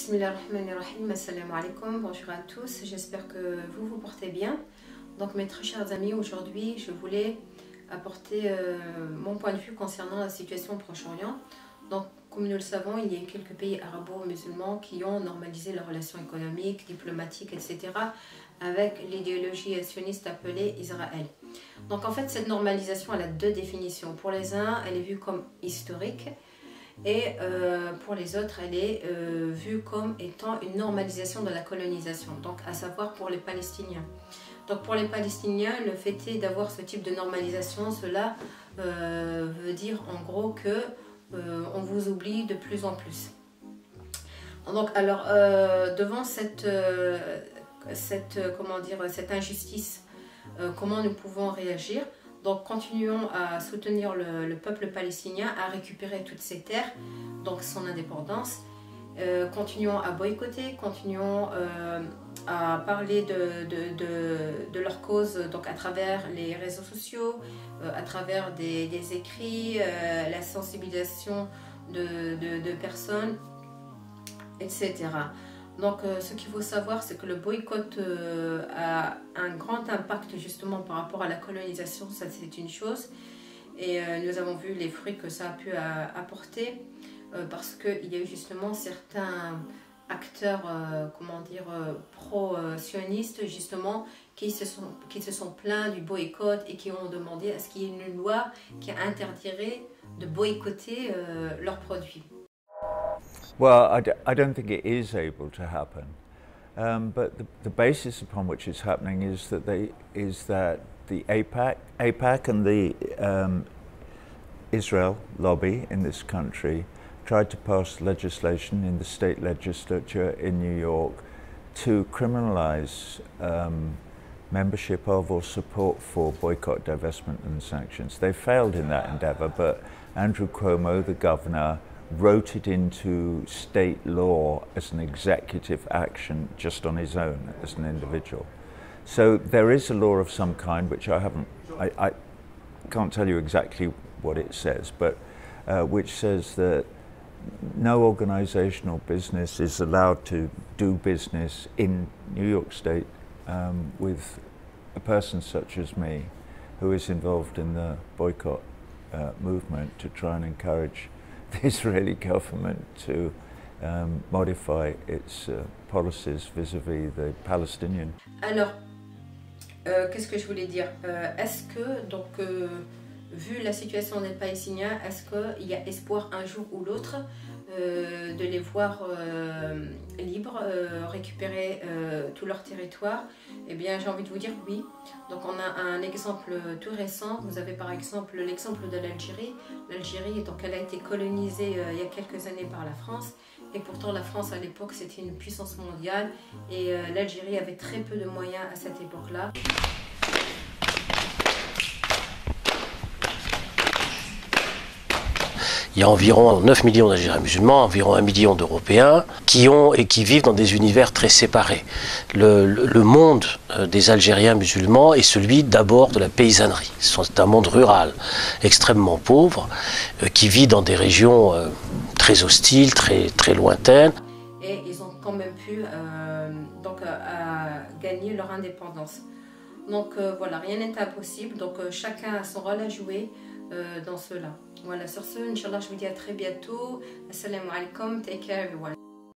Bismillahirrahmanirrahim, assalamu alaikum, bonjour à tous, j'espère que vous vous portez bien. Donc mes très chers amis, aujourd'hui je voulais apporter mon point de vue concernant la situation au Proche-Orient. Donc comme nous le savons, il y a quelques pays arabo-musulmans qui ont normalisé leurs relations économiques, diplomatiques, etc. avec l'idéologie sioniste appelée Israël. Donc en fait cette normalisation elle a deux définitions. Pour les uns, elle est vue comme historique. Et pour les autres, elle est vue comme étant une normalisation de la colonisation, donc à savoir pour les Palestiniens. Donc pour les Palestiniens, le fait est d'avoir ce type de normalisation, cela veut dire en gros que on vous oublie de plus en plus. Donc alors devant cette injustice, comment nous pouvons réagir? Donc continuons à soutenir le peuple palestinien, à récupérer toutes ses terres, donc son indépendance. Continuons à boycotter, continuons à parler de leur cause donc à travers les réseaux sociaux, à travers des écrits, la sensibilisation de personnes, etc. Donc ce qu'il faut savoir, c'est que le boycott a un grand impact justement par rapport à la colonisation, ça c'est une chose. Et nous avons vu les fruits que ça a pu apporter parce qu'il y a eu justement certains acteurs pro-sionistes justement qui se sont plaints du boycott et qui ont demandé à ce qu'il y ait une loi qui interdirait de boycotter leurs produits. Well, I don't think it is able to happen, but the basis upon which it's happening is that the AIPAC and the Israel lobby in this country tried to pass legislation in the state legislature in New York to criminalize membership of or support for boycott, divestment and sanctions. They failed in that endeavor, but Andrew Cuomo, the governor, wrote it into state law as an executive action just on his own as an individual. So there is a law of some kind which I can't tell you exactly what it says, but which says that no organizational business is allowed to do business in New York State with a person such as me who is involved in the boycott movement to try and encourage the Israeli government to modify its policies vis-à-vis the Palestinians. Alors, qu'est-ce que je voulais dire? Est-ce que, donc, vu la situation des Palestiniens, est-ce qu'il y a espoir un jour ou l'autre de les voir libres, récupérer tout leur territoire? Eh bien, j'ai envie de vous dire oui. Donc, on a un exemple tout récent. Vous avez par exemple l'exemple de l'Algérie. L'Algérie, donc, elle a été colonisée il y a quelques années par la France. Et pourtant, la France, à l'époque, c'était une puissance mondiale. Et l'Algérie avait très peu de moyens à cette époque-là. Il y a environ 9 millions d'Algériens musulmans, environ 1 million d'Européens qui ont et qui vivent dans des univers très séparés. Le monde des Algériens musulmans est celui d'abord de la paysannerie. C'est un monde rural, extrêmement pauvre, qui vit dans des régions très hostiles, très lointaines. Et ils ont quand même pu gagner leur indépendance. Donc voilà, rien n'est impossible, donc chacun a son rôle à jouer dans cela. Voilà, sur ce, Inch'Allah, je vous dis à très bientôt. Assalamu alaikum, take care everyone.